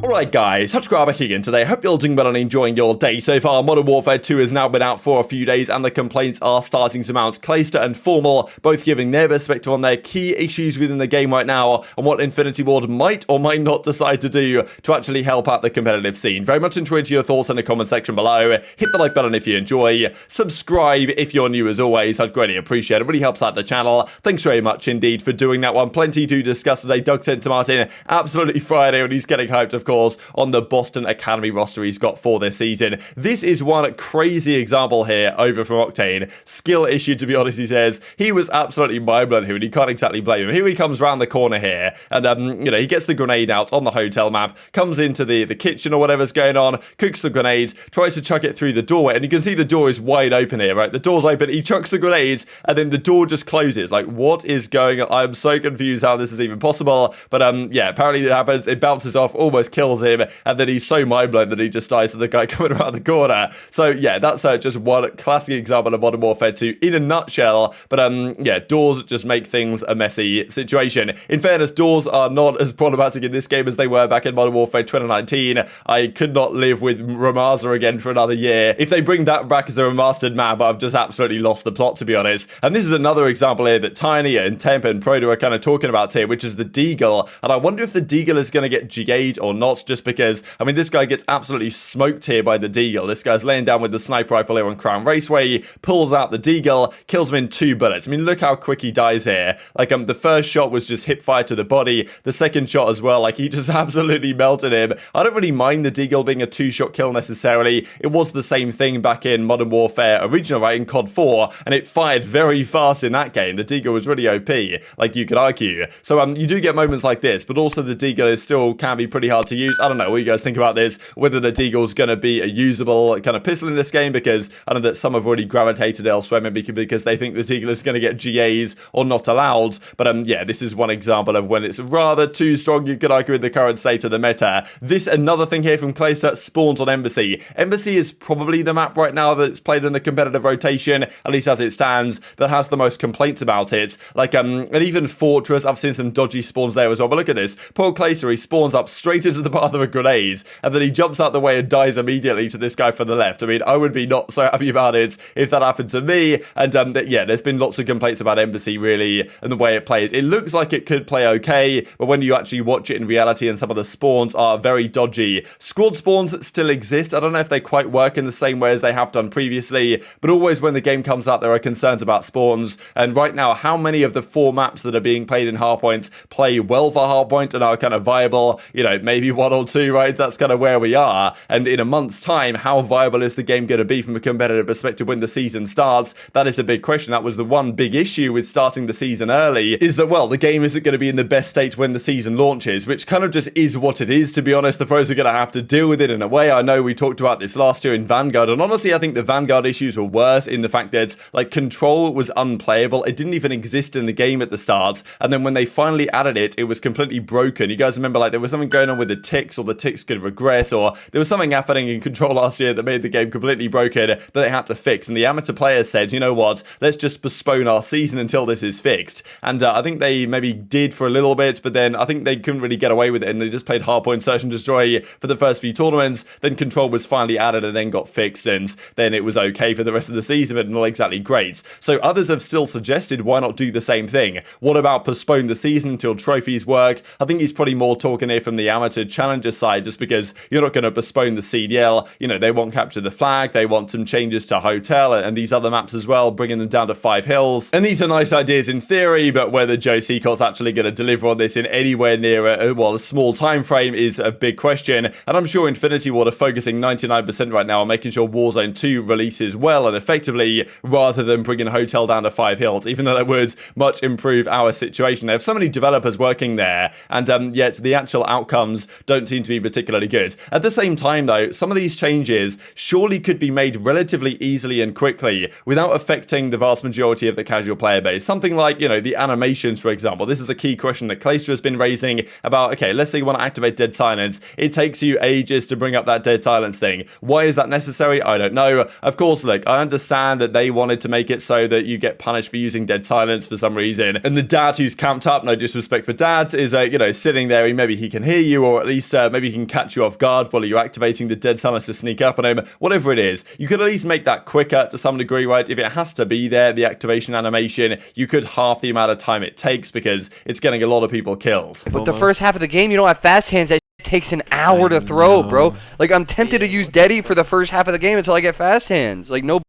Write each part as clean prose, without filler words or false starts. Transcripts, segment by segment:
Alright guys, TacticalRab back again today. Hope you're all doing well and enjoying your day so far. Modern Warfare 2 has now been out for a few days and the complaints are starting to mount. Clayster and Formal both giving their perspective on their key issues within the game right now and what Infinity Ward might or might not decide to do to actually help out the competitive scene. Very much into your thoughts in the comment section below. Hit the like button if you enjoy. Subscribe if you're new as always. I'd greatly appreciate it. It really helps out the channel. Thanks very much indeed for doing that one. Plenty to discuss today. Doug sent to Martin absolutely Friday and he's getting hyped of course on the Boston Academy roster he's got for this season. This is one crazy example here over from Octane. Skill issue, to be honest, he says. He was absolutely mind-blown here and you can't exactly blame him. Here he comes around the corner here and, he gets the grenade out on the hotel map, comes into the kitchen or whatever's going on, cooks the grenade, tries to chuck it through the doorway and you can see the door is wide open here, right? The door's open, he chucks the grenades and then the door just closes. Like, what is going on? I'm so confused how this is even possible. But, yeah, apparently it happens. It bounces off, almost kills him. And then he's so mind-blown that he just dies to the guy coming around the corner. So, yeah, that's just one classic example of Modern Warfare 2 in a nutshell. But, yeah, doors just make things a messy situation. In fairness, doors are not as problematic in this game as they were back in Modern Warfare 2019. I could not live with Ramaza again for another year. If they bring that back as a remastered map, I've just absolutely lost the plot, to be honest. And this is another example here that Tiny and Temp and Proto are kind of talking about here, which is the Deagle. And I wonder if the Deagle is going to get GA'd or not, just because, I mean, this guy gets absolutely smoked here by the Deagle. This guy's laying down with the sniper rifle here on Crown Raceway, pulls out the Deagle, kills him in 2 bullets. I mean, look how quick he dies here. Like, the first shot was just hip fire to the body. The second shot as well, like, he just absolutely melted him. I don't really mind the Deagle being a 2-shot kill necessarily. It was the same thing back in Modern Warfare original, right, in COD 4, and it fired very fast in that game. The Deagle was really OP, like you could argue. So, you do get moments like this, but also the Deagle is still can be pretty hard to use. I don't know what you guys think about this, whether the Deagle's going to be a usable kind of pistol in this game, because I know that some have already gravitated elsewhere, maybe because they think the Deagle is going to get GAs or not allowed. But yeah, this is one example of when it's rather too strong, you could argue, in the current state of the meta. This, another thing here from Clayster, spawns on Embassy. Embassy is probably the map right now that's played in the competitive rotation, at least as it stands, that has the most complaints about it. Like, and even Fortress, I've seen some dodgy spawns there as well. But look at this. Poor Clayster, he spawns up straight into the path of a grenade, and then he jumps out the way and dies immediately to this guy from the left. I mean, I would be not so happy about it if that happened to me. And yeah, there's been lots of complaints about Embassy, really, and the way it plays. It looks like it could play okay, but when you actually watch it in reality, and some of the spawns are very dodgy. Squad spawns still exist. I don't know if they quite work in the same way as they have done previously, but always when the game comes out, there are concerns about spawns. And right now, how many of the 4 maps that are being played in Hardpoint play well for Hardpoint and are kind of viable? You know, maybe 1 or 2, right? That's kind of where we are. And in a month's time, how viable is the game going to be from a competitive perspective when the season starts? That is a big question. That was the one big issue with starting the season early, is that, well, the game isn't going to be in the best state when the season launches, which kind of just is what it is, to be honest. The pros are going to have to deal with it in a way. I know we talked about this last year in Vanguard, and honestly, I think the Vanguard issues were worse in the fact that, like, control was unplayable. It didn't even exist in the game at the start, and then when they finally added it, it was completely broken. You guys remember, like, there was something going on with the ticks, or the ticks could regress, or there was something happening in control last year that made the game completely broken that they had to fix, and the amateur players said, you know what, let's just postpone our season until this is fixed. And I think they maybe did for a little bit, but then I think they couldn't really get away with it, and they just played Hardpoint Search and Destroy for the first few tournaments. Then control was finally added and then got fixed, and then it was okay for the rest of the season, but not exactly great. So others have still suggested, why not do the same thing? What about postpone the season until trophies work? I think he's probably more talking here from the amateur challenger side, just because you're not going to postpone the CDL. You know, they want capture the flag, they want some changes to hotel and these other maps as well, bringing them down to 5 hills. And these are nice ideas in theory, but whether Joe Seacott's actually going to deliver on this in anywhere near a small time frame is a big question. And I'm sure Infinity Ward are focusing 99% right now on making sure Warzone 2 releases well and effectively, rather than bringing hotel down to 5 hills, even though that would much improve our situation. They have so many developers working there, and yet the actual outcomes don't seem to be particularly good. At the same time, though, some of these changes surely could be made relatively easily and quickly without affecting the vast majority of the casual player base. Something like, you know, the animations, for example. This is a key question that Clayster has been raising about, okay, let's say you want to activate dead silence. It takes you ages to bring up that dead silence thing. Why is that necessary? I don't know. Of course, look, I understand that they wanted to make it so that you get punished for using dead silence for some reason. And the dad who's camped up, no disrespect for dads, is, you know, sitting there, maybe he can hear you, or least maybe he can catch you off guard while you're activating the dead silence to sneak up on him. Whatever it is, you could at least make that quicker to some degree, right? If it has to be there, the activation animation, you could half the amount of time it takes because it's getting a lot of people killed. But the first half of the game, you don't have fast hands. That takes an hour to throw, bro. Like, I'm tempted to use Deddy for the first half of the game until I get fast hands. Like, no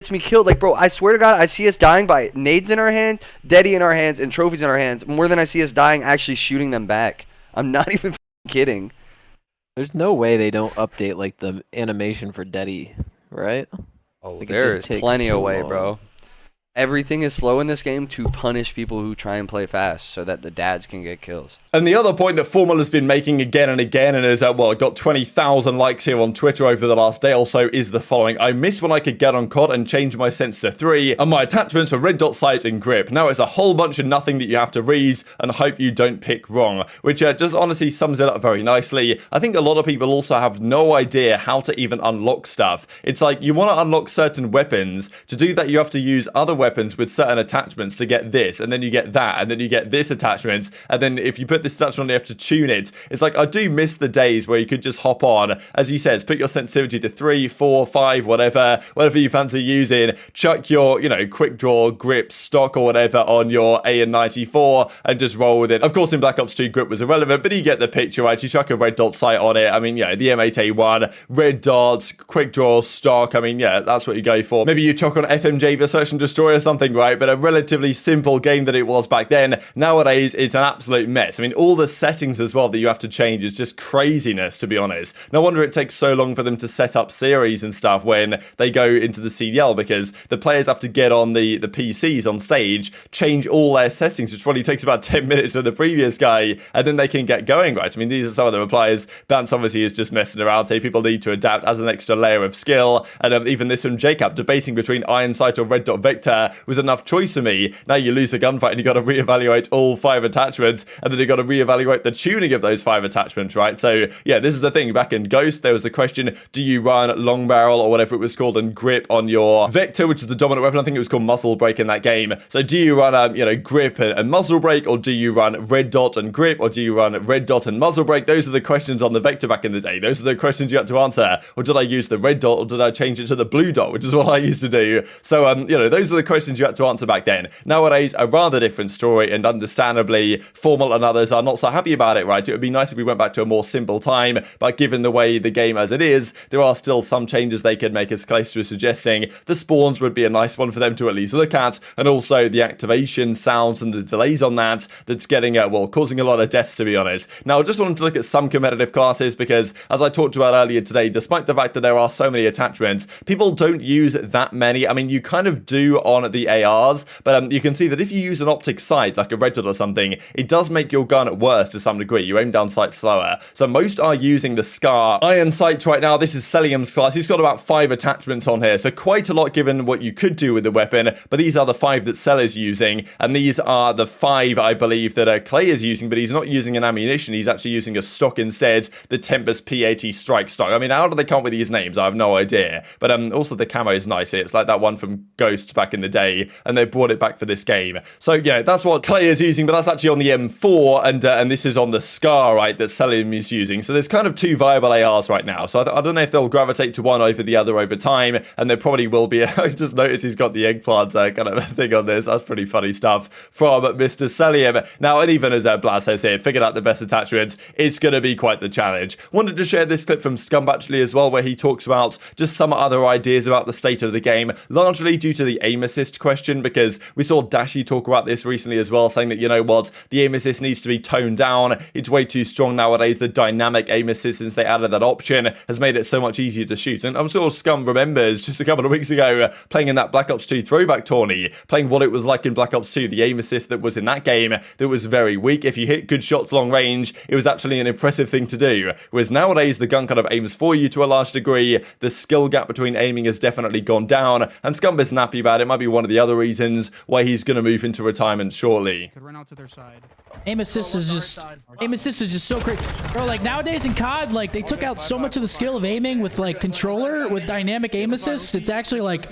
gets me killed. Like, bro, I swear to God, I see us dying by nades in our hands, Deddy in our hands, and trophies in our hands more than I see us dying actually shooting them back. I'm not even kidding. There's no way they don't update, like, the animation for Deddy, right? Oh, like, there is plenty of way, bro. Everything is slow in this game to punish people who try and play fast so that the dads can get kills. And the other point that Formal has been making again and again, and is well, it got 20,000 likes here on Twitter over the last day or so, is the following. I miss when I could get on COD and change my sense to 3, and my attachments were red dot sight and grip. Now it's a whole bunch of nothing that you have to read, and hope you don't pick wrong, which just honestly sums it up very nicely. I think a lot of people also have no idea how to even unlock stuff. It's like, you want to unlock certain weapons. To do that, you have to use other weapons with certain attachments to get this, and then you get that, and then you get this attachment, and then if you put this attachment on, you have to tune it. It's like, I do miss the days where you could just hop on, as he says, put your sensitivity to 3, 4, 5, whatever you fancy using, chuck your, you know, quick draw, grip, stock, or whatever on your AN94, and just roll with it. Of course, in Black Ops 2, grip was irrelevant, but you get the picture, right? You chuck a red dot sight on it. I mean, yeah, the M8A1, red dots, quick draw, stock. I mean, yeah, that's what you go for. Maybe you chuck on FMJ for Search and Destroy or something, right? But a relatively simple game that it was back then. Nowadays, it's an absolute mess. I mean, all the settings as well that you have to change is just craziness, to be honest. No wonder it takes so long for them to set up series and stuff when they go into the CDL, because the players have to get on the PCs on stage, change all their settings, which probably takes about 10 minutes with the previous guy, and then they can get going, right? I mean, these are some of the replies. Bance obviously is just messing around, so people need to adapt as an extra layer of skill. And even this from Jacob, debating between iron sight or red dot vector was enough choice for me. Now you lose a gunfight and you got to reevaluate all 5 attachments, and then you got to reevaluate the tuning of those 5 attachments, right? So yeah, this is the thing. Back in Ghost, there was the question, do you run long barrel or whatever it was called and grip on your vector, which is the dominant weapon? I think it was called muzzle brake in that game. So do you run you know, grip and muzzle brake, or do you run red dot and grip, or do you run red dot and muzzle brake? Those are the questions on the vector back in the day. Those are the questions you had to answer. Or did I use the red dot, or did I change it to the blue dot, which is what I used to do? So you know, those are the questions you had to answer back then. Nowadays, a rather different story, and understandably, Formal and others are not so happy about it, right? It would be nice if we went back to a more simple time, but given the way the game as it is, there are still some changes they could make, as Clayster is suggesting. The spawns would be a nice one for them to at least look at, and also the activation sounds and the delays on that's getting, well, causing a lot of deaths, to be honest. Now, I just wanted to look at some competitive classes, because as I talked about earlier today, despite the fact that there are so many attachments, people don't use that many. I mean, you kind of do on the ARs, but you can see that if you use an OpTic sight, like a red dot or something, it does make your gun worse to some degree. You aim down sight slower. So most are using the Scar iron sight right now. This is Cellium's class. He's got about 5 attachments on here, so quite a lot given what you could do with the weapon, but these are the 5 that Cell is using, and these are the 5, I believe, that Clay is using, but he's not using an ammunition. He's actually using a stock instead, the Tempest P80 Strike stock. I mean, how do they come up with these names? I have no idea. But also the camo is nice here. It's like that one from Ghost back in the day, and they brought it back for this game. So yeah, that's what Clay is using, but that's actually on the M4, and this is on the Scar, right, that Cellium is using. So there's kind of 2 viable ARs right now. So I don't know if they'll gravitate to one over the other over time, and there probably will be. I just noticed he's got the eggplant kind of thing on this. That's pretty funny stuff from Mr. Cellium. Now, and even as Blaz says here, figured out the best attachment, it's going to be quite the challenge. Wanted to share this clip from Scump actually as well, where he talks about just some other ideas about the state of the game, largely due to the aim assist question, because we saw Dashy talk about this recently as well, saying that, you know what, the aim assist needs to be toned down. It's way too strong nowadays. The dynamic aim assist, since they added that option, has made it so much easier to shoot. And I'm sure Scum remembers just a couple of weeks ago playing in that Black Ops 2 throwback tourney, playing what it was like in Black Ops 2, the aim assist that was in that game that was very weak. If you hit good shots long range, it was actually an impressive thing to do. Whereas nowadays, the gun kind of aims for you to a large degree. The skill gap between aiming has definitely gone down, and Scump isn't happy about it. Might be one of the other reasons why he's going to move into retirement shortly. Could run out to their side. Aim assist is just so great, bro. Like nowadays in COD, like they took out so much of the skill of aiming with like controller with dynamic aim assist. It's actually like,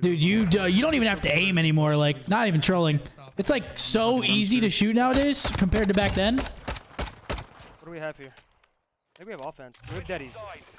dude, you don't even have to aim anymore. Like, not even trolling. It's like so easy to shoot nowadays compared to back then. we have here? I think we have offense. We have Daddies.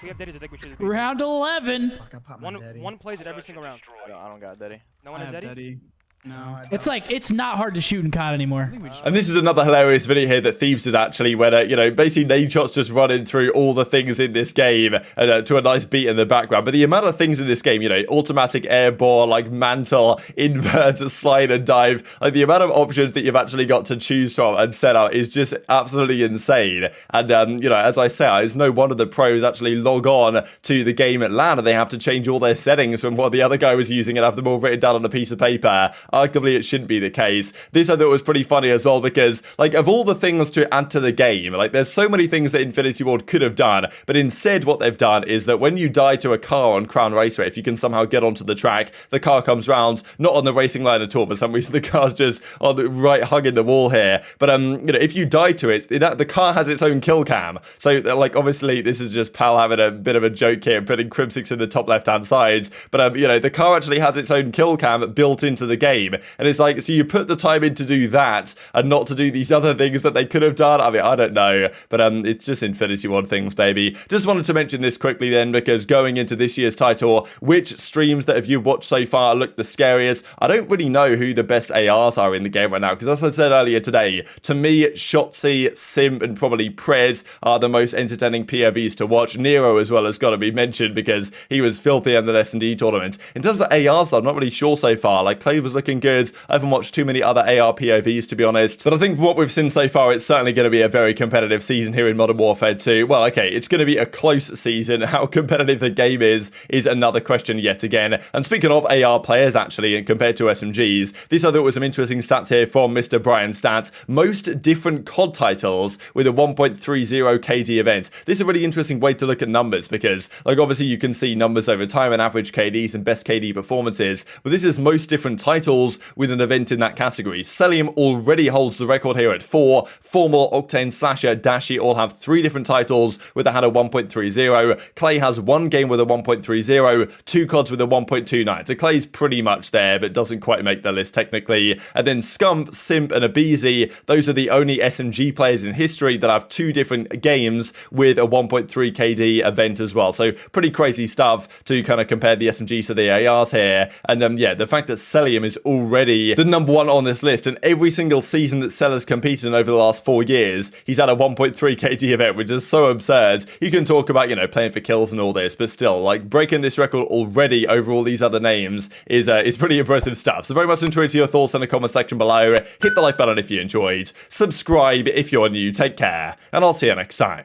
We have Daddies. I think we should. Round 11. One plays it every single round. I don't got Daddy. No one has Daddy. No. It's like, it's not hard to shoot in COD anymore. And this is another hilarious video here that Thieves did actually, where, you know, basically nade shots just running through all the things in this game to a nice beat in the background. But the amount of things in this game, you know, automatic airborne, like mantle, invert, slide and dive, like the amount of options that you've actually got to choose from and set out is just absolutely insane. And, you know, as I say, it's no wonder the pros actually log on to the game at LAN and they have to change all their settings from what the other guy was using and have them all written down on a piece of paper. Arguably, it shouldn't be the case. This I thought was pretty funny as well because, like, of all the things to add to the game, like, there's so many things that Infinity Ward could have done, but instead what they've done is that when you die to a car on Crown Raceway, if you can somehow get onto the track, the car comes round, not on the racing line at all. For some reason, the car's just on the right hugging the wall here. But, you know, if you die to it, the car has its own kill cam. So, like, obviously, this is just Pal having a bit of a joke here, putting Crimsix in the top left-hand side. But, you know, the car actually has its own kill cam built into the game. And it's like, so you put the time in to do that and not to do these other things that they could have done. I mean, I don't know. But it's just Infinity Ward things, baby. Just wanted to mention this quickly then, because going into this year's title, which streams that have you watched so far look the scariest? I don't really know who the best ARs are in the game right now, because as I said earlier today, to me, Shotzzy, Simp, and probably Pred are the most entertaining POVs to watch. Nero as well has got to be mentioned because he was filthy in the S&D tournament. In terms of ARs, though, I'm not really sure so far. Like, Clay was looking good. I haven't watched too many other AR POVs, to be honest. But I think from what we've seen so far, it's certainly going to be a very competitive season here in Modern Warfare 2. Well, okay, it's going to be a close season. How competitive the game is another question yet again. And speaking of AR players, actually, and compared to SMGs, this I thought was some interesting stats here from Mr. Brian Stats. Most different COD titles with a 1.30 KD event. This is a really interesting way to look at numbers because, like, obviously you can see numbers over time and average KDs and best KD performances, but this is most different titles with an event in that category. Cellium already holds the record here at 4. Formal, Octane, Slasher, Dashy all have 3 different titles with a had a 1.30. Clay has 1 game with a 1.30, 2 CODs with a 1.29. So Clay's pretty much there, but doesn't quite make the list technically. And then Scump, Simp, and aBeZy, those are the only SMG players in history that have 2 different games with a 1.3 KD event as well. So pretty crazy stuff to kind of compare the SMGs to the ARs here. And yeah, the fact that Cellium is already the number 1 on this list, and every single season that Cell has competed in over the last 4 years, he's had a 1.3 KD event, which is so absurd. You can talk about, you know, playing for kills and all this, but still, like, breaking this record already over all these other names is pretty impressive stuff. So very much enjoyed your thoughts in the comment section below. Hit the like button if you enjoyed. Subscribe if you're new. Take care, and I'll see you next time.